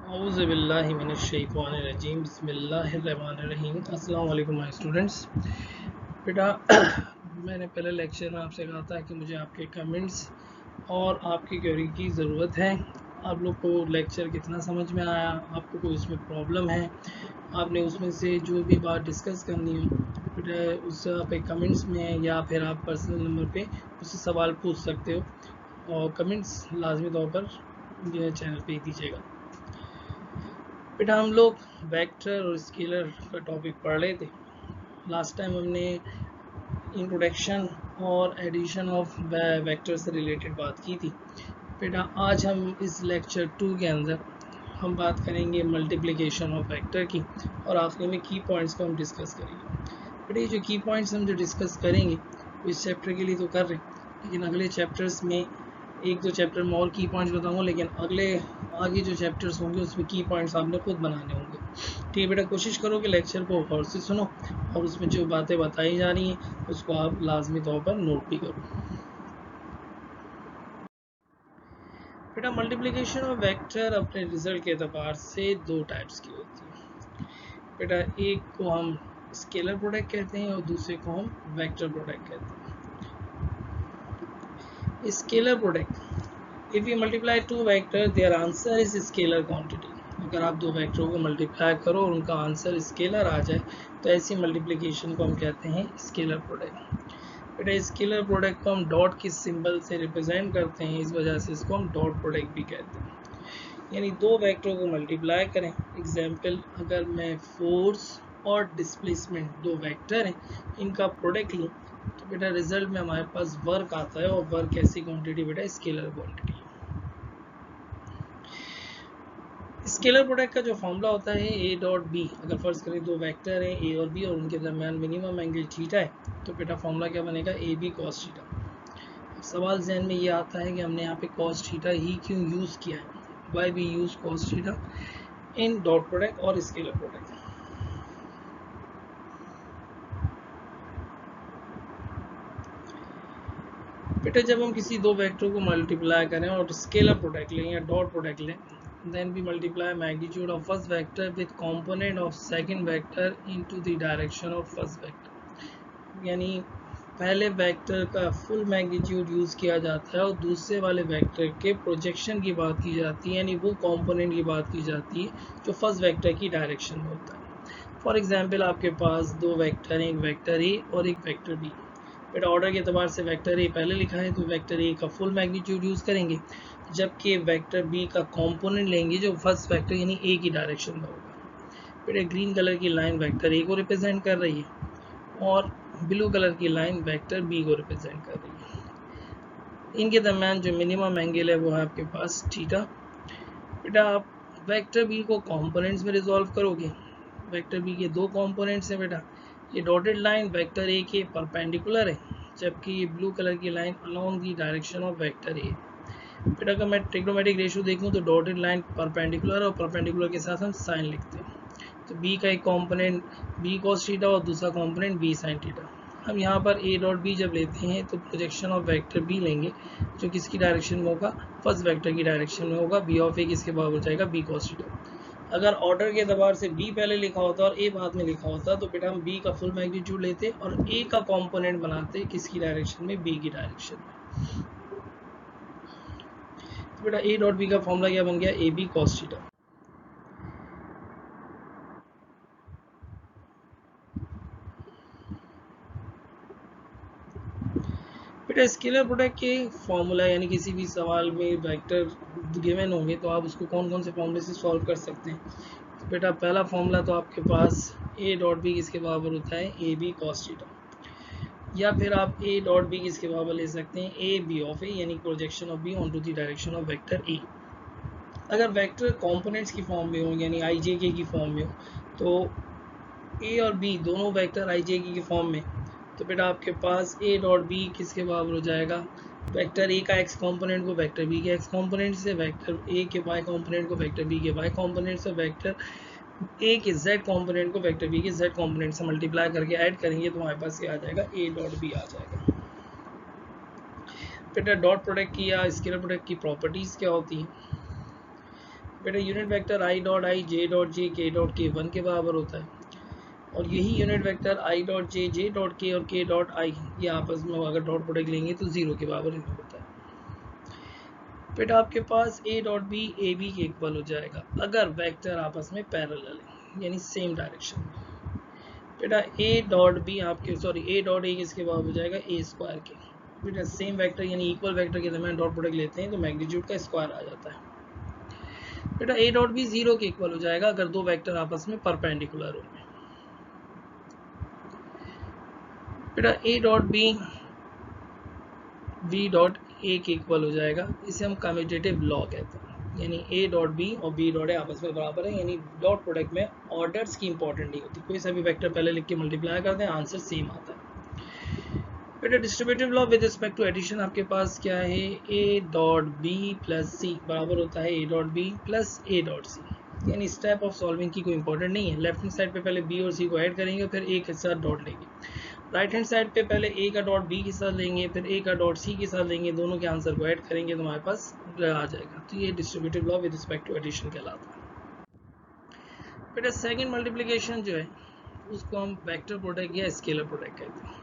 औज़ुबिल्लाहिमिनश्शैतानिर्रजीम बिस्मिल्लाहिर्रहमानिर्रहीम। अस्सलाम वालेकुम माय स्टूडेंट्स। बेटा मैंने पहले लेक्चर में आपसे कहा था कि मुझे आपके कमेंट्स और आपकी क्वेरी की ज़रूरत है। आप लोग को लेक्चर कितना समझ में आया, आपको कोई उसमें प्रॉब्लम है, आपने उसमें से जो भी बात डिस्कस करनी हो बेटा उससे आप एक कमेंट्स में या फिर आप पर्सनल नंबर पे उससे सवाल पूछ सकते हो और कमेंट्स लाजमी तौर पर ये चैनल पे ही दीजिएगा। बेटा हम लोग वेक्टर और स्केलर का टॉपिक पढ़ रहे थे। लास्ट टाइम हमने इंट्रोडक्शन और एडिशन ऑफ वेक्टर से रिलेटेड बात की थी। बेटा आज हम इस लेक्चर 2 के अंदर हम बात करेंगे मल्टीप्लिकेशन ऑफ वेक्टर की और आखिरी में की पॉइंट्स को हम डिस्कस करेंगे। बेटा ये जो की पॉइंट्स हम जो डिस्कस करेंगे वो इस चैप्टर के लिए तो कर रहे हैं, लेकिन अगले चैप्टर्स में एक दो चैप्टर में और की पॉइंट्स बताऊंगा, लेकिन आगे जो चैप्टर्स होंगे उसमें की पॉइंट्स आपने खुद बनाने होंगे। ठीक है बेटा, कोशिश करो कि लेक्चर को गौर से सुनो और उसमें जो बातें बताई जा रही हैं उसको आप लाजमी तौर पर नोट भी करो। बेटा मल्टीप्लिकेशन ऑफ वेक्टर अपने रिजल्ट के एतबार से दो टाइप्स की होती है। बेटा एक को हम स्केलर प्रोडक्ट कहते हैं और दूसरे को हम वेक्टर प्रोडक्ट कहते हैं। Scalar product, if you multiply two vector their answer is scalar quantity। अगर आप दो वेक्टरों को मल्टीप्लाई करो और उनका आंसर स्केलर आ जाए तो ऐसी मल्टीप्लिकेशन को हम कहते हैं स्केलर प्रोडक्ट। बेटा स्केलर प्रोडक्ट को हम डॉट के सिंबल से रिप्रेजेंट करते हैं, इस वजह से इसको हम डॉट प्रोडक्ट भी कहते हैं। यानी दो वेक्टरों को मल्टीप्लाई करें, एग्जाम्पल अगर मैं फोर्स और डिस्प्लेसमेंट दो वेक्टर हैं इनका प्रोडक्ट लूँ तो बेटा रिजल्ट में हमारे पास वर्क आता है और वर्क ऐसी क्वांटिटी बेटा स्केलर क्वांटिटी है। स्केलर प्रोडक्ट का जो फॉर्मूला होता है ए डॉट बी, अगर फर्ज करें दो वेक्टर है ए और बी और उनके दरमियान मिनिमम एंगल थीटा है तो बेटा फॉर्मूला क्या बनेगा ए बी कॉस थीटा। अब सवाल जहन में ये आता है कि हमने यहाँ पे कॉस थीटा ही क्यों यूज़ किया है, why we use cos theta in dot product और स्केलर प्रोडक्ट। बेटा जब हम किसी दो वेक्टर को मल्टीप्लाई करें और स्केलर प्रोडक्ट लें या डॉट प्रोडक्ट लें, then we multiply magnitude of first vector with component of second vector into the direction of first vector। यानी पहले वेक्टर का फुल मैग्नीट्यूड यूज़ किया जाता है और दूसरे वाले वेक्टर के प्रोजेक्शन की बात की जाती है, यानी वो कंपोनेंट की बात की जाती है जो फर्स्ट वेक्टर की डायरेक्शन में होता है। फॉर एग्जांपल आपके पास दो वेक्टर हैं, एक वेक्टर ए और एक वेक्टर बी। बेटा ऑर्डर के एतबार से वेक्टर ए पहले लिखा है तो वेक्टर ए का फुल मैग्नीट्यूड यूज़ करेंगे, जबकि वेक्टर बी का कंपोनेंट लेंगे जो फर्स्ट वेक्टर यानी ए की डायरेक्शन में होगा। बेटा ग्रीन कलर की लाइन वेक्टर ए को रिप्रेजेंट कर रही है और ब्लू कलर की लाइन वेक्टर बी को रिप्रेजेंट कर रही है। इनके दरम्यान जो मिनिमम एंगल है वो है आपके पास थीटा। बेटा आप वेक्टर बी को कंपोनेंट्स में रिजॉल्व करोगे, वेक्टर बी के दो कंपोनेंट्स हैं बेटा, ये डॉटेड लाइन वेक्टर ए के परपेंडिकुलर है जबकि ये ब्लू कलर की line along the direction of vector ए। बेटा अगर मैं ट्रिग्नोमेट्रिक रेशियो देखूं तो डॉटेड लाइन परपेंडिकुलर और परपेंडिकुलर के साथ हम साइन लिखते हैं, तो बी का एक कंपोनेंट बी कॉस थीटा और दूसरा कंपोनेंट बी साइन थीटा। हम यहाँ पर ए डॉट बी जब लेते हैं तो प्रोजेक्शन ऑफ वेक्टर बी लेंगे जो किसकी डायरेक्शन में होगा, फर्स्ट वेक्टर की डायरेक्शन में होगा। बी ऑफ ए किसके बराबर हो जाएगा, बी कॉस थीटा। अगर ऑर्डर के एतबार से बी पहले लिखा होता और ए बाद में लिखा होता तो बेटा हम बी का फुल मैग्नीट्यूड लेते और ए का कंपोनेंट बनाते किसकी डायरेक्शन में, बी की डायरेक्शन में। तो बेटा ए डॉट बी का फॉर्मूला क्या बन गया, ए बी कॉस थीटा। बेटा स्केलर प्रोडक्ट के फॉर्मूला यानी किसी भी सवाल में वेक्टर गिवन होंगे तो आप उसको कौन कौन से फॉर्मूले से सॉल्व कर सकते हैं। तो बेटा पहला फॉर्मूला तो आपके पास ए डॉट बी किसके बराबर होता है, ए बी कॉस थीटा, या फिर आप ए डॉट बी किसके बराबर ले सकते हैं, ए बी ऑफ ए यानी projection of B on to the direction of vector A. अगर वेक्टर कंपोनेंट्स की फॉर्म में हो यानी आई जे के की फॉर्म में हो तो ए और बी दोनों वेक्टर आई जे के की फॉर्म में, तो बेटा आपके पास ए डॉट बी किसके बराबर हो जाएगा, वेक्टर ए का एक्स कंपोनेंट को वेक्टर बी के एक्स कंपोनेंट से, वेक्टर ए के वाई कंपोनेंट को वेक्टर बी के वाई कंपोनेंट से, वेक्टर ए के जेड कंपोनेंट को वेक्टर बी के जेड कंपोनेंट से मल्टीप्लाई करके ऐड करेंगे तो हमारे पास ये आ जाएगा ए डॉट बी आ जाएगा। बेटा डॉट प्रोडक्ट की या स्केलर प्रोडक्ट की प्रॉपर्टीज़ क्या होती हैं। बेटा unit vector I dot I J dot J के डॉट के 1 के बराबर होता है, और यही unit vector I dot J J dot के और के डॉट आई ये आपस में अगर डॉट प्रोडक्ट लेंगे तो 0 के बराबर होता है। बेटा आपके पास A dot B A B के इक्वल हो जाएगा अगर वेक्टर आपस में पैरेलल है यानी सेम डायरेक्शन में। बेटा ए डॉट बी आपके ए डॉट ए किसके बराबर हो जाएगा ए स्क्वायर के। बेटा सेम वेक्टर यानी इक्वल वेक्टर के दरमियान डॉट प्रोडक्ट लेते हैं तो मैग्नीट्यूड का स्क्वायर आ जाता है। बेटा ए डॉट बी 0 के इक्वल हो जाएगा अगर दो वेक्टर आपस में परपेंडिकुलर होंगे। बेटा A dot B dot A के इक्वल हो जाएगा, इसे हम कम्यूटेटिव लॉ कहते हैं, यानी ए डॉट बी और बी डॉट ए आपस में बराबर है, यानी डॉट प्रोडक्ट में ऑर्डर्स की इंपॉर्टेंट नहीं होती, कोई सा भी वेक्टर पहले लिख के मल्टीप्लाई करते हैं आंसर सेम आता है। बेटा distributive law with respect to addition आपके पास क्या है, A dot B plus C बराबर होता है A dot B plus A dot C, यानी स्टेप ऑफ सॉल्विंग की कोई इंपॉर्टेंट नहीं है। लेफ्ट हैंड साइड पे पहले बी और सी को ऐड करेंगे फिर ए के साथ डॉट लेंगे, राइट हैंड साइड पे पहले ए का डॉट बी के साथ लेंगे फिर ए का डॉट सी के साथ लेंगे, दोनों के आंसर को ऐड करेंगे तो हमारे पास आ जाएगा। तो ये distributive law with respect to addition कहलाता है। बेटा सेकंड मल्टीप्लिकेशन जो है उसको हम वेक्टर प्रोडक्ट या स्केलर प्रोडक्ट कहते हैं।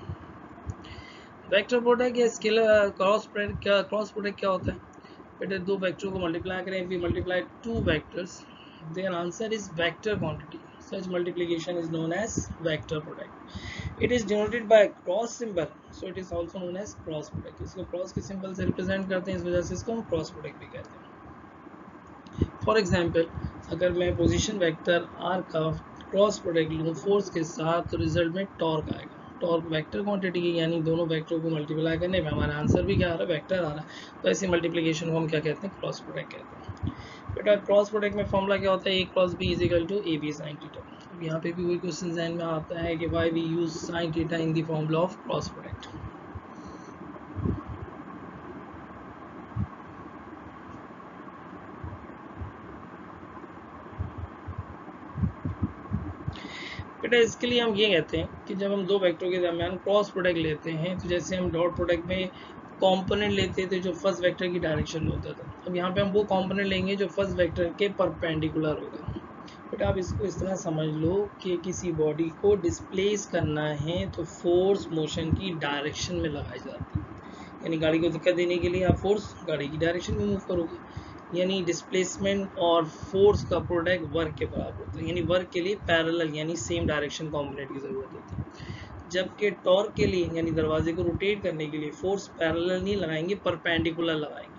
वेक्टर प्रोडक्ट या स्केलर क्रॉस प्रोडक्ट क्या होता है, बेटा दो वेक्टर को मल्टीप्लाई करें, we multiply two vectors their answer is vector quantity, such multiplication is known as vector product. It is denoted by a cross symbol, so it is also known as cross product. इसको cross के symbol से represent करते हैं, इस वजह से इसको हम क्रॉस प्रोडक्ट भी कहते हैं। फॉर एग्जांपल अगर मैं पोजीशन वेक्टर r का क्रॉस प्रोडक्ट लूँ फोर्स के साथ तो रिजल्ट में टॉर्क आएगा। टॉर्क वेक्टर क्वांटिटी की, यानी दोनों वेक्टर को मल्टीप्लाई करने में हमारा आंसर भी क्या आ रहा है, वेक्टर आ रहा है, तो ऐसी मल्टीप्लिकेशन को हम क्या कहते हैं, क्रॉस प्रोडक्ट कहते हैं। बेटा क्रॉस प्रोडक्ट में फॉर्मूला क्या होता है, A cross B is equal to A B sine theta. अब यहाँ पे भी वही क्वेश्चन ध्यान में आता है कि why we use sine theta in the formula of cross product. बेटा इसके लिए हम ये कहते हैं कि जब हम दो वेक्टरों के दरमियान क्रॉस प्रोडक्ट लेते हैं तो जैसे हम डॉट प्रोडक्ट में कंपोनेंट लेते थे जो फर्स्ट वेक्टर की डायरेक्शन में होता था, अब यहाँ पे हम वो कंपोनेंट लेंगे जो फर्स्ट वेक्टर के परपेंडिकुलर होगा। बेटा आप इसको इस तरह समझ लो कि किसी बॉडी को डिस्प्लेस करना है तो फोर्स मोशन की डायरेक्शन में लगाई जाती है, यानी गाड़ी को दिक्कत देने के लिए आप फोर्स गाड़ी की डायरेक्शन में मूव करोगे, यानी डिस्प्लेसमेंट और फोर्स का प्रोडक्ट वर्क के बराबर होता है, यानी वर्क के लिए पैरेलल यानी सेम डायरेक्शन कंपोनेंट की जरूरत होती है। जबकि टॉर्क के लिए यानी दरवाजे को रोटेट करने के लिए फोर्स पैरेलल नहीं लगाएंगे, परपेंडिकुलर लगाएंगे।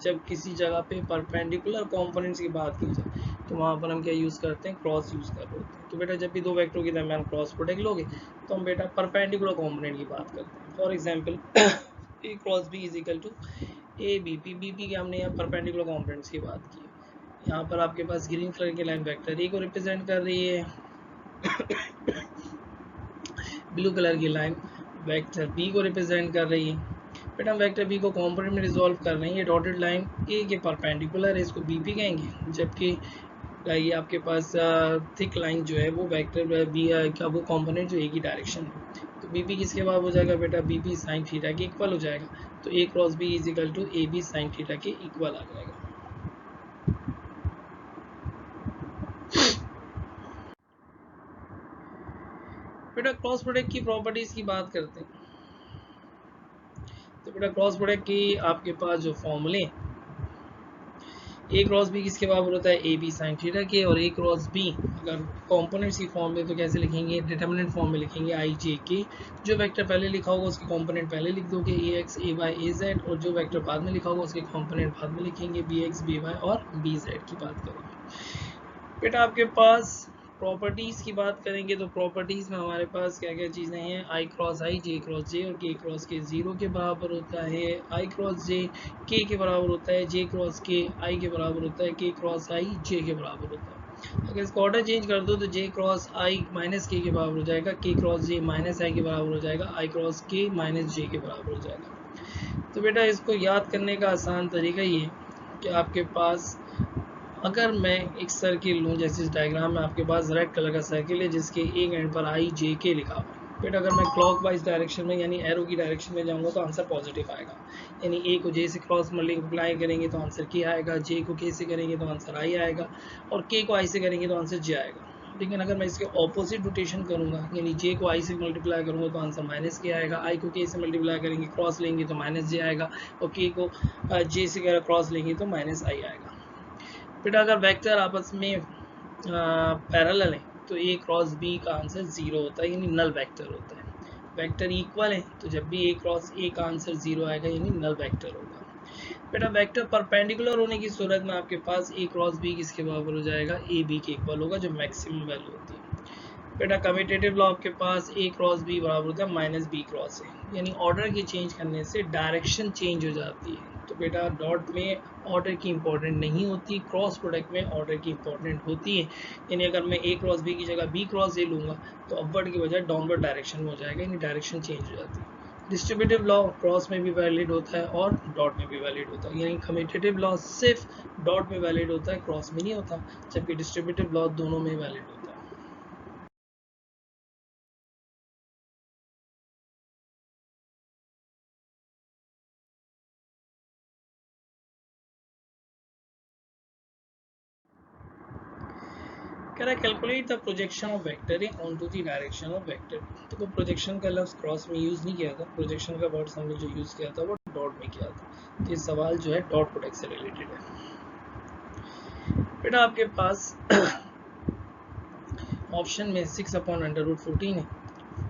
जब किसी जगह पे परपेंडिकुलर कंपोनेंट्स की बात की जाए तो वहाँ पर हम क्या यूज़ करते हैं, क्रॉस यूज़ कर रहे होते हैं। तो बेटा जब भी दो वेक्टरों के दरमियान क्रॉस प्रोडक्ट लोगे तो हम बेटा परपेंडिकुलर कंपोनेंट की बात करते हैं। For example A cross B is equal to A B P, B P के हमने यहाँ परपेंडिकुलर कंपोनेंट्स की बात की है। यहाँ पर आपके पास ग्रीन कलर की लाइन वेक्टर ए को रिप्रेजेंट कर रही है, ब्लू कलर की लाइन वेक्टर बी को रिप्रेजेंट कर रही है। बेटा हम वेक्टर बी को कंपोनेंट में रिजॉल्व कर रहे हैं, ये डॉटेड लाइन ए के परपेंडिकुलर है, इसको बी पी कहेंगे, जबकि ये आपके पास थिक लाइन जो है वो वेक्टर बी का वो कंपोनेंट जो ए की डायरेक्शन है, तो बी पी किसके बाद हो जाएगा, बेटा बी पी साइन थीटा के इक्वल हो जाएगा, तो A cross B is equal to A B sine theta के इक्वल आ जाएगा। बेटा क्रॉस प्रोडक्ट की प्रॉपर्टीज की बात करते हैं, तो बेटा क्रॉस प्रोडक्ट की आपके पास जो फॉर्मूले ए क्रॉस बी किसके बराबर होता है, ए बी साइन थीटा के, और ए क्रॉस बी अगर कंपोनेंट्स की फॉर्म में तो कैसे लिखेंगे, डिटरमिनेंट फॉर्म में लिखेंगे आई जे के, जो वेक्टर पहले लिखा होगा उसके कंपोनेंट पहले लिख दोगे ए एक्स ए वाई ए जेड, और जो वेक्टर बाद में लिखा होगा उसके कंपोनेंट बाद में लिखेंगे बी एक्स बी वाई और बी जेड की बात करेंगे। बेटा आपके पास प्रॉपर्टीज की बात करेंगे तो प्रॉपर्टीज में हमारे पास क्या क्या चीज़ें हैं, आई क्रॉस आई जे क्रॉस जे और के क्रॉस के 0 के बराबर होता है, आई क्रॉस जे के बराबर होता है, जे क्रॉस के आई के बराबर होता है, के क्रॉस आई जे के बराबर होता है। अगर इसका ऑर्डर चेंज कर दो तो जे क्रॉस आई माइनस के बराबर हो जाएगा, के क्रॉस जे माइनस आई के बराबर हो जाएगा, आई क्रॉस के माइनस जे के बराबर हो जाएगा। तो बेटा इसको याद करने का आसान तरीका ये कि आपके पास अगर मैं एक सर्किल लूँ, जैसे इस डायग्राम में आपके पास रेड कलर का सर्किल है जिसके एक एंड पर आई जे के लिखा हुआ है, फिर अगर मैं क्लॉक वाइज डायरेक्शन में यानी एरो की डायरेक्शन में जाऊंगा तो आंसर पॉजिटिव आएगा, यानी ए को जे से क्रॉस मल्टीप्लाई करेंगे तो आंसर के आएगा, जे को के से करेंगे तो आंसर आई आएगा, और के को आई से करेंगे तो आंसर जे आएगा। लेकिन अगर मैं इसके ऑपोजिट रोटेशन करूंगा, यानी जे को आई से मल्टीप्लाई करूंगा तो आंसर माइनस के आएगा, आई को के से मल्टीप्लाई करेंगे क्रॉस लेंगे तो माइनस जे आएगा, और के को जे से क्रॉस लेंगे तो माइनस आई आएगा। फिर अगर वेक्टर आपस में पैरेलल है तो ए क्रॉस बी का आंसर 0 होता है, यानी नल वेक्टर होता है। वेक्टर इक्वल है तो जब भी ए क्रॉस ए का आंसर 0 आएगा, यानी नल वेक्टर होगा। बेटा वेक्टर परपेंडिकुलर होने की सूरत में आपके पास ए क्रॉस बी किसके बराबर हो जाएगा, ए बी के इक्वल होगा, जो मैक्सिमम वैल्यू होती है। बेटा कम्यूटेटिव लॉ आपके पास ए क्रॉस बी बराबर होता है माइनस बी क्रॉस ए, यानी ऑर्डर की चेंज करने से डायरेक्शन चेंज हो जाती है। तो बेटा डॉट में ऑर्डर की इंपॉर्टेंट नहीं होती, क्रॉस प्रोडक्ट में ऑर्डर की इंपॉर्टेंट होती है। यानी अगर मैं ए क्रॉस बी की जगह बी क्रॉस ए लूँगा तो अपवर्ड की बजाय डाउनवर्ड डायरेक्शन में हो जाएगा, यानी डायरेक्शन चेंज हो जाती है। डिस्ट्रीब्यूटिव लॉ क्रॉस में भी वैलिड होता है और डॉट में भी वैलिड होता है, यानी कम्यूटेटिव लॉ सिर्फ डॉट में वैलिड होता है, क्रॉस में नहीं होता, जबकि डिस्ट्रीब्यूटिव लॉ दोनों में वैलिड होता है। कह रहा है calculate the projection of vector on to the direction of vector. तो प्रोजेक्शन का लफ्ज क्रॉस में यूज नहीं किया था, प्रोजेक्शन का वर्ड हमने जो यूज किया था वो डॉट में किया था। तो ये सवाल जो है डॉट प्रोडक्ट से रिलेटेड है। बेटा आपके पास ऑप्शन में 6/√14 है,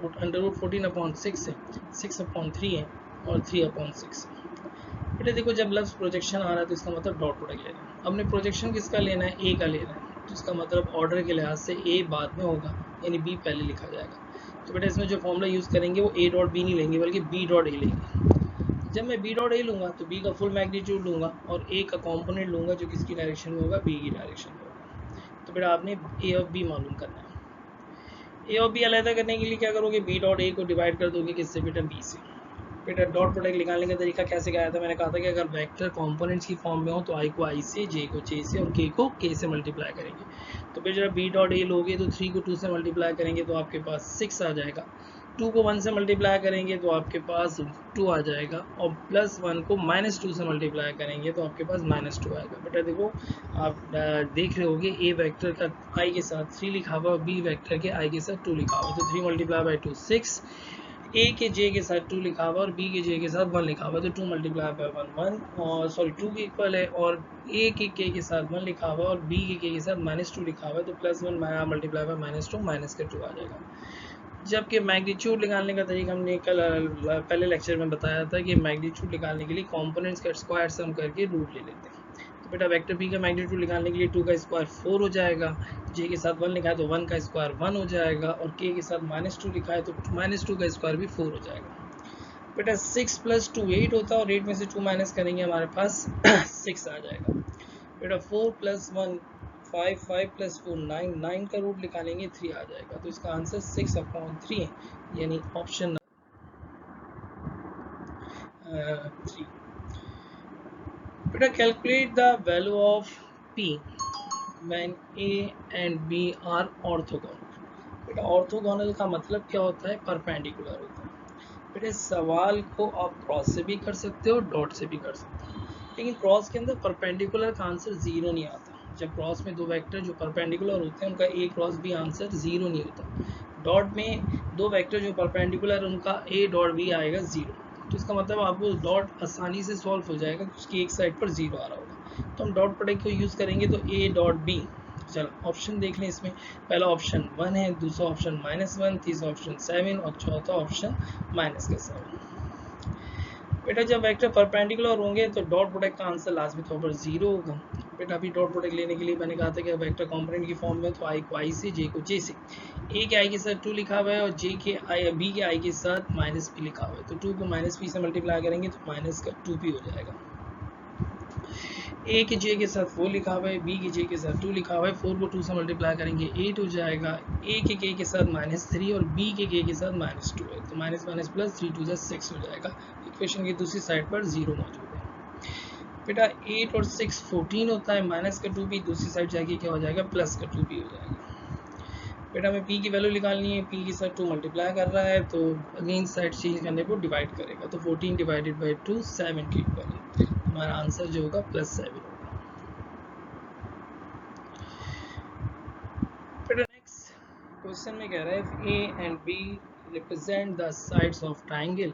√14/6 है, 6/3 है और 3/6 है। बेटा देखो जब लफ्ज प्रोजेक्शन आ रहा है तो इसका मतलब डॉट प्रोडक्ट लेना है। हमने प्रोजेक्शन किसका लेना है, ए का लेना है, तो इसका मतलब ऑर्डर के लिहाज से ए बाद में होगा, यानी बी पहले लिखा जाएगा। तो बेटा इसमें जो फॉर्मूला यूज़ करेंगे वो ए डॉट बी नहीं लेंगे बल्कि बी डॉट ए लेंगे। जब मैं बी डॉट ए लूँगा तो बी का फुल मैग्नीट्यूड लूँगा और ए का कॉम्पोनेंट लूँगा जो किसकी डायरेक्शन में होगा, बी की डायरेक्शन में होगा। तो बेटा आपने ए और बी मालूम करना है। ए और बी अलग करने के लिए क्या करोगे, बी डॉट ए को डिवाइड कर दोगे किससे, बेटा बी से। बेटा डॉट प्रोडक्ट निकालने का तरीका कैसे गया था, मैंने कहा था कि अगर वेक्टर कंपोनेंट्स की फॉर्म में हो तो आई को आई से, जे को जे से और के को के से मल्टीप्लाई करेंगे। तो फिर जब बी डॉट ए लोगे तो 3 को 2 से मल्टीप्लाई करेंगे तो आपके पास 6 आ जाएगा, 2 को 1 से मल्टीप्लाई करेंगे तो आपके पास 2 आ जाएगा, और +1 को -2 से मल्टीप्लाई करेंगे तो आपके पास -2 आएगा। बेटा देखो आप देख रहे होगे ए वेक्टर का आई के साथ 3 लिखा हुआ और बी वेक्टर के आई के साथ 2 लिखा हुआ, तो 3 × 2 6, ए के जे के साथ 2 लिखा हुआ और बी के जे के साथ 1 लिखा हुआ, तो 2 × 1 1 और सॉरी 2 के इक्वल है, और ए के साथ 1 लिखा हुआ और बी के साथ -2 लिखा हुआ है, तो +1 × -2 -2 आ जाएगा। जबकि मैग्नीट्यूड निकालने का तरीका हमने कल पहले लेक्चर में बताया था कि मैग्नीट्यूड निकालने के लिए कंपोनेंट्स का स्क्वायर सम करके रूट ले लेते हैं। तो बेटा वेक्टर बी का मैग्नीट्यूड निकालने के लिए 2 का स्क्वायर 4 हो जाएगा, जे के साथ 1 लिखा है तो 1 का स्क्वायर 1 हो जाएगा, और के के साथ -2 लिखा है तो -2 का स्क्वायर भी 4 हो जाएगा। बेटा 6 + 2 8 होता है और 8 में से 2 माइनस करेंगे हमारे पास 6 आ जाएगा। बेटा 4 + 1 5 5 + 4 9 9 का रूट निकालेंगे 3 आ जाएगा, तो इसका आंसर 6/3 है, यानी ऑप्शन 3। बेटा calculate the value of P when A and B are orthogonal। बेटा ऑर्थोगोनल का मतलब क्या होता है, परपेंडिकुलर होता है। बेटा इस सवाल को आप क्रॉस से भी कर सकते हो, डॉट से भी कर सकते हो, लेकिन क्रॉस के अंदर परपेंडिकुलर का आंसर 0 नहीं आता। जब क्रॉस में दो वेक्टर जो परपेंडिकुलर होते हैं उनका ए क्रॉस बी आंसर 0 नहीं होता। डॉट में दो वेक्टर जो परपेंडिकुलर उनका ए डॉट बी आएगा 0। तो इसका मतलब आपको डॉट आसानी से सॉल्व हो जाएगा, उसकी एक साइड पर 0 आ रहा होगा। तो हम डॉट प्रोडक्ट को यूज़ करेंगे तो ए डॉट बी। चलो ऑप्शन देख लें, इसमें पहला ऑप्शन 1 है, दूसरा ऑप्शन -1, तीसरा ऑप्शन 7 और चौथा ऑप्शन -7। बेटा जब वेक्टर परपेंडिकुलर होंगे तो डॉट प्रोडक्ट का आंसर लाजमी तौर पर 0 होगा। बेटा अभी डॉट प्रोडक्ट लेने के लिए मैंने कहा था कि वेक्टर कंपोनेंट की फॉर्म में तो आई को आई से, जे को जे से, ए के आई के साथ 2 लिखा हुआ है और जे के आई बी के आई के साथ -p लिखा हुआ है, तो 2 को -p से मल्टीप्लाई करेंगे तो -2p हो जाएगा। ए के जे के साथ 4 लिखा हुआ है, बी के जे के साथ 2 लिखा हुआ है, 4 को 2 से मल्टीप्लाई करेंगे 8 हो जाएगा, ए के साथ -3 और बी के साथ -2 है, तो -+3 2 6 हो जाएगा। इक्वेशन की दूसरी साइड पर 0 मौजूद है। बेटा 8 और 6 14 होता है, -2p दूसरी साइड जाके क्या हो जाएगा, +2p हो जाएगा। बेटा हमें p की वैल्यू निकालनी है, p के साथ 2 मल्टीप्लाई कर रहा है तो अगेंस्ट साइड चेंज करने को डिवाइड करेगा, तो 14 डिवाइडेड बाई 2 7 के इक्वल है। हमारा आंसर जो होगा +7 होगा। बेटा नेक्स्ट क्वेश्चन में कह रहा है if a and b represent the sides of triangle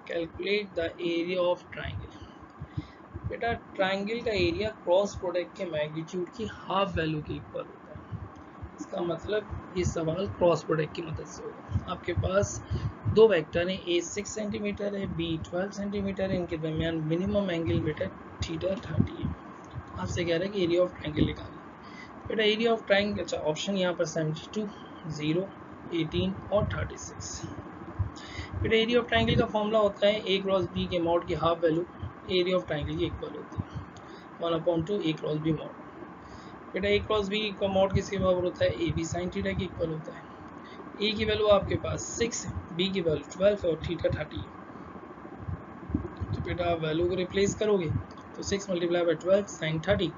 calculate the area of triangle। बेटा ट्राइंगल का एरिया क्रॉस प्रोडक्ट के मैग्नीट्यूड की हाफ वैल्यू के इक्वल होता है। इसका मतलब ये सवाल क्रॉस प्रोडक्ट की मदद से होगा। आपके पास दो वेक्टर हैं, a 6 सेंटीमीटर है, b 12 सेंटीमीटर है, इनके दरमियान मिनिमम एंगल बेटा थीटा 30 है। आपसे कह रहा है कि एरिया ऑफ ट्राइंगल निकालना। बेटा एरिया ऑफ ट्राइंगल, अच्छा ऑप्शन यहाँ पर 72, 0, 18 और 36। बेटा एरिया ऑफ ट्राइंगल का फॉर्मूला होता है a क्रॉस b के मॉड की half value area of triangle की इक्वल होती है 1/2 a क्रॉस b मॉड। बेटा a क्रॉस b का मॉड किसके बराबर होता है, ए बी साइन थीटा की इक्वल होता है। a की वैल्यू आपके पास 6 है, b की वैल्यू 12 और थीटा 30 है। तो बेटा आप वैल्यू को रिप्लेस करोगे तो 6 मल्टीप्लाई बाई 12 साइन 30।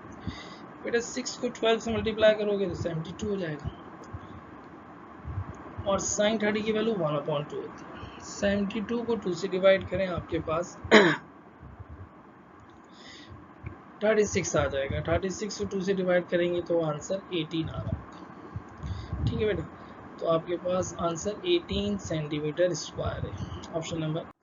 बेटा 6 को 12 से मल्टीप्लाई करोगे तो 72 हो जाएगा और साइन 30 की वैल्यू 1/2 होती है। 72 को 2 से डिवाइड करें, आपके पास 36 आ जाएगा। 36 को 2 से डिवाइड करेंगे तो आंसर 18 आ रहा होगा। ठीक है बेटा, तो आपके पास आंसर 18 सेंटीमीटर स्क्वायर है, ऑप्शन नंबर।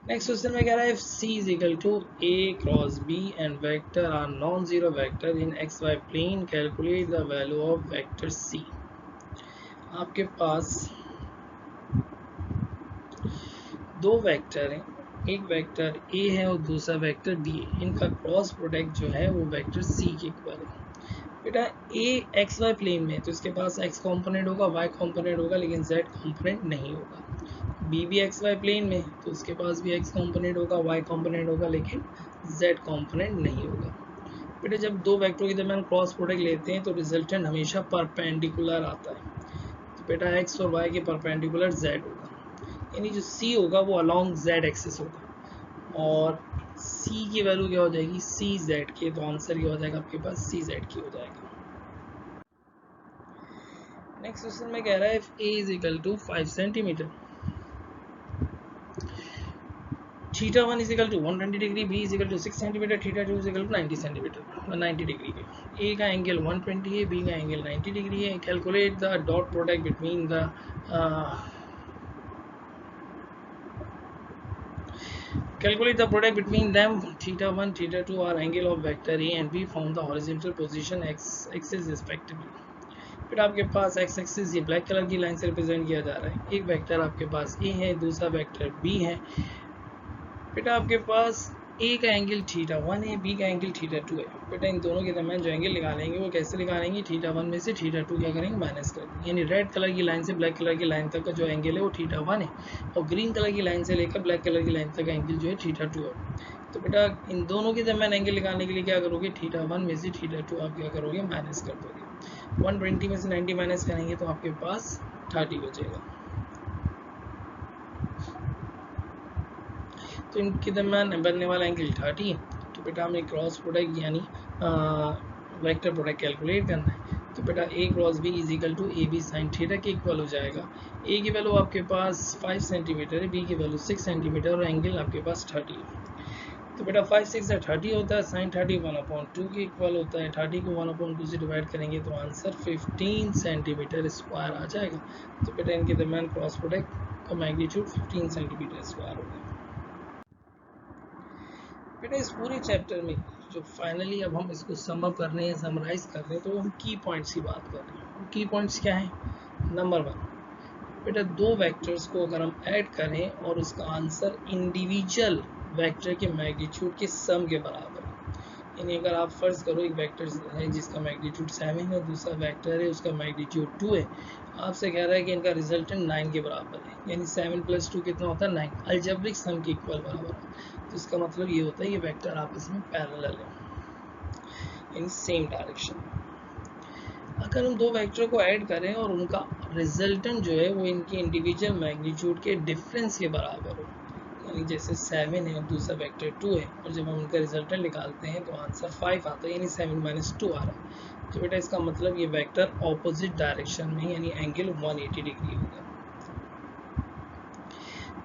नेक्स्ट क्वेश्चन में कह रहा है if c is equal to a cross b and vector are non-zero vector in xy plane calculate the value of vector c। आपके पास दो वेक्टर हैं, एक वेक्टर a है और दूसरा वेक्टर b है। इनका क्रॉस प्रोडक्ट जो है वो वेक्टर c के इक्वल है। बेटा a एक्स वाई प्लेन में तो इसके पास x कंपोनेंट होगा, y कंपोनेंट होगा, लेकिन z कंपोनेंट नहीं होगा। b भी एक्स वाई प्लेन में तो इसके पास भी x कंपोनेंट होगा, y कंपोनेंट होगा, लेकिन z कंपोनेंट नहीं होगा। बेटा जब दो वेक्टरों के दरमियान क्रॉस प्रोडक्ट लेते हैं तो रिजल्टेंट हमेशा परपेंडिकुलर आता है। तो बेटा x और y के परपेंडिकुलर z होगा, यानी जो c होगा वो अलोंग z एक्सिस होगा और c की वैल्यू क्या हो जाएगी, सी जेड के। तो आंसर क्या हो जाएगा आपके पास, सी जेड की हो जाएगा। नेक्स्ट क्वेश्चन में कह रहा है if a is equal to 5 centimetre, theta 1 is equal to 120 degree, b is equal to 6 centimetre, theta 2 is equal to 90 centimetre 90 degree पे। a का एंगल 120 है, b का एंगल 90 डिग्री है। Calculate the dot product between the calculate the product between them, theta 1 theta 2 are angle of vector a and b found the horizontal position x axis respectively। फिर आपके पास x axis ये black colour की line से represent किया जा रहा है। एक वेक्टर आपके पास a है, दूसरा वेक्टर b है। बेटा आपके पास a का एंगल थीटा 1 है, b का एंगल थीटा 2 है। बेटा इन दोनों के दरमियान जो एंगल निकालेंगे वो कैसे निकालेंगे, थीटा 1 में से थीटा 2 क्या करेंगे, माइनस कर देंगे। यानी रेड कलर की लाइन से ब्लैक कलर की लाइन तक का जो एंगल है वो थीटा 1 है और ग्रीन कलर की लाइन से लेकर ब्लैक कलर की लाइन तक का एंगल जो है थीटा 2 है। तो बेटा इन दोनों के दरमियान एंगल निकालने के लिए क्या करोगे, थीटा 1 में से थीटा 2 आप क्या करोगे, माइनस कर दोगे। 120 में से 90 माइनस करेंगे तो आपके पास 30 बचेगा। तो इनके दरमियान बनने वाला एंगल 30 है। तो बेटा हमें क्रॉस प्रोडक्ट यानी वेक्टर प्रोडक्ट कैलकुलेट करना है। तो बेटा a cross b is equal to A B sine theta के इक्वल हो जाएगा। a की वैल्यू आपके पास 5 सेंटीमीटर है, b की वैल्यू 6 सेंटीमीटर और एंगल आपके पास 30 है। तो बेटा 5 6 30 होता है, साइन 30 1/2 के इक्वल होता है। 30 को 1/2 से डिवाइड करेंगे तो आंसर 15 सेंटीमीटर स्क्वायर आ जाएगा। तो बेटा इनके दरमियान क्रॉस प्रोडक्ट का मैग्नीट्यूड 15 सेंटीमीटर स्क्वायर होगा। बेटा इस पूरे चैप्टर में जो फाइनली अब हम इसको सम अप कर रहे हैं, समराइज कर रहे हैं, तो हम की पॉइंट्स की बात कर रहे हैं। की पॉइंट्स क्या हैं, नंबर 1 बेटा दो वेक्टर्स को अगर हम ऐड करें और उसका आंसर इंडिविजुअल वेक्टर के मैग्नीट्यूड के सम के बराबर है। यानी अगर आप फर्ज करो एक वेक्टर है जिसका मैग्नीट्यूड 7 है, दूसरा वेक्टर है उसका मैग्नीट्यूड 2 है, आपसे कह रहा है कि इनका रिजल्टेंट 9 के बराबर है, यानी 7 + 2 कितना होता है 9, अलजेब्रिक सम के इक्वल बराबर है। तो इसका मतलब ये होता है ये वेक्टर आपस में पैरेलल है इन सेम डायरेक्शन में। अगर हम दो वेक्टर को ऐड करें और उनका रिजल्टेंट जो है वो इनके इंडिविजुअल मैग्नीट्यूड के डिफरेंस के बराबर हो, यानी जैसे 7 है और दूसरा वेक्टर 2 है, और जब हम उनका रिजल्टेंट निकालते हैं तो आंसर 5 आता है, यानी 7 - 2 आ रहा है। तो बेटा इसका मतलब ये वेक्टर ऑपोजिट डायरेक्शन में यानी एंगल 180 डिग्री होगा।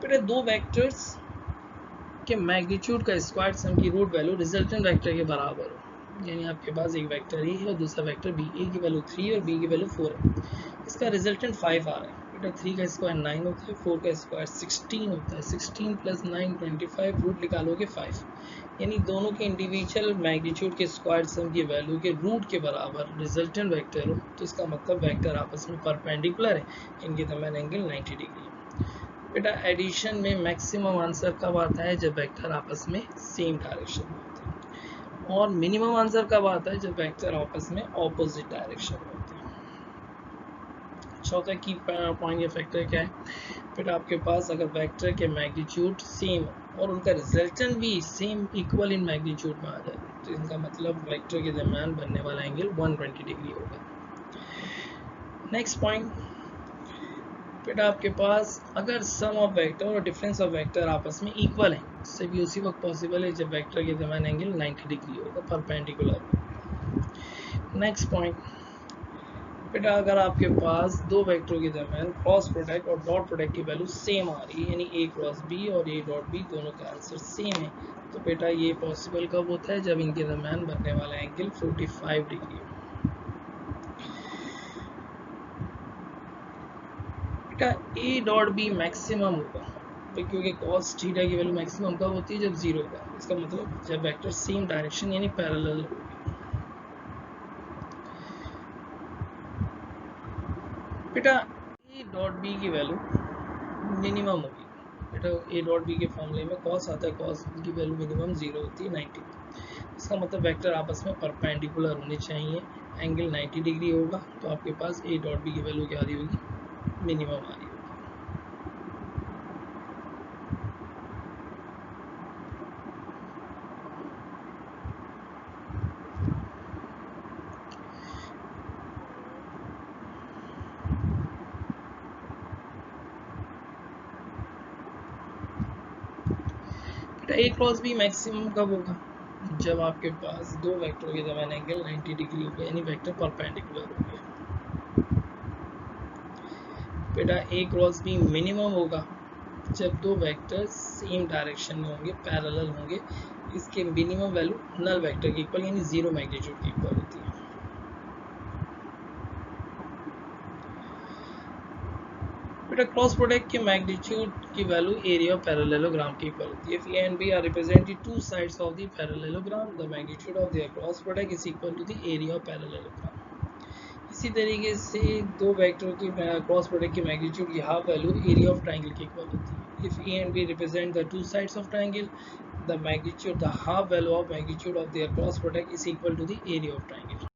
बेटा दो वेक्टर्स के मैग्नीट्यूड का स्क्वायर सम की रूट वैल्यू रिजल्टेंट वेक्टर के बराबर हो, यानी आपके पास एक वेक्टर ए है और दूसरा वेक्टर बी, ए की वैल्यू 3 और बी की वैल्यू 4 है, इसका रिजल्टेंट 5 आ रहा है। बेटा 3 का स्क्वायर 9 होता है, 4 का स्क्वायर 16 होता है, 16 + 9 25, रूट निकालोगे 5, यानी दोनों के इंडिविजुअल मैग्नीट्यूड के स्क्वायर सम की वैल्यू के रूट के बराबर रिजल्टेंट वेक्टर हो, तो इसका मतलब वेक्टर आपस में परपेंडिकुलर है, इनके दरमियान एंगल 90 डिग्री है। बेटा एडिशन में मैक्सिमम आंसर कब आता है? जब वेक्टर आपस में सेम डायरेक्शन में होते हैं, और मिनिमम आंसर कब आता है? जब वेक्टर आपस में ऑपोजिट डायरेक्शन में होते हैं। चौथा की पॉइंट या फैक्टर क्या है? बेटा आपके पास अगर वेक्टर के मैग्नीट्यूड सेम और उनका रिजल्टेंट भी सेम इक्वल इन मैग्नीट्यूड में आ जाए, तो इनका मतलब वेक्टर के दरमियान बनने वाला एंगल 120 डिग्री होगा। नेक्स्ट पॉइंट, बेटा आपके पास अगर सम ऑफ वेक्टर और डिफरेंस ऑफ वेक्टर आपस में इक्वल है, इससे भी उसी वक्त पॉसिबल है जब वेक्टर के दरमियान एंगल 90 डिग्री होगा, परपेंडिकुलर। नेक्स्ट पॉइंट, बेटा अगर आपके पास दो वेक्टरों के दरमियान क्रॉस प्रोडक्ट और डॉट प्रोडक्ट की वैल्यू सेम आ रही है, यानी a क्रॉस b और a डॉट b दोनों का आंसर सेम है, तो बेटा ये पॉसिबल कब होता है? जब इनके दरमियान बनने वाला एंगल 45 डिग्री हो। बेटा a डॉट b मैक्सिमम होगा, क्योंकि cos थीटा की वैल्यू मैक्सिमम कब होती है? जब 0 होगा, इसका मतलब जब वेक्टर सेम डायरेक्शन यानी पैरेलल होगी। बेटा a डॉट b की वैल्यू मिनिमम होगी। बेटा a डॉट b के फॉर्मूले में cos आता है, cos की वैल्यू मिनिमम 0 होती है, 90। इसका मतलब वेक्टर आपस में परपेंडिकुलर होने चाहिए, एंगल 90 डिग्री होगा, तो आपके पास a डॉट b की वैल्यू क्या आ रही होगी? मिनिमम आ रही होगी। a क्रॉस b मैक्सिमम कब होगा? जब आपके पास दो वेक्टरों के दरमियान एंगल 90 डिग्री होगा, यानी वेक्टर परपेंडिकुलर होंगे। बेटा a क्रॉस b मिनिमम होगा जब दो वेक्टर सेम डायरेक्शन में होंगे, पैरेलल होंगे, इसके मिनिमम वैल्यू नल वेक्टर की इक्वल यानी 0 मैग्नीट्यूड की इक्वल होती है। बेटा क्रॉस प्रोडक्ट के मैग्नीट्यूड की वैल्यू एरिया ऑफ पैरेललोग्राम की इक्वल होती है। If A and B are represented two sides of the parallelogram, the magnitude of their cross product is equal to the area of parallelogram. इसी तरीके से दो vector की cross product की magnitude की half value area of triangle की equal होती है। If A and B represent the two sides of triangle, the half value of magnitude of their cross product is equal to the area of triangle.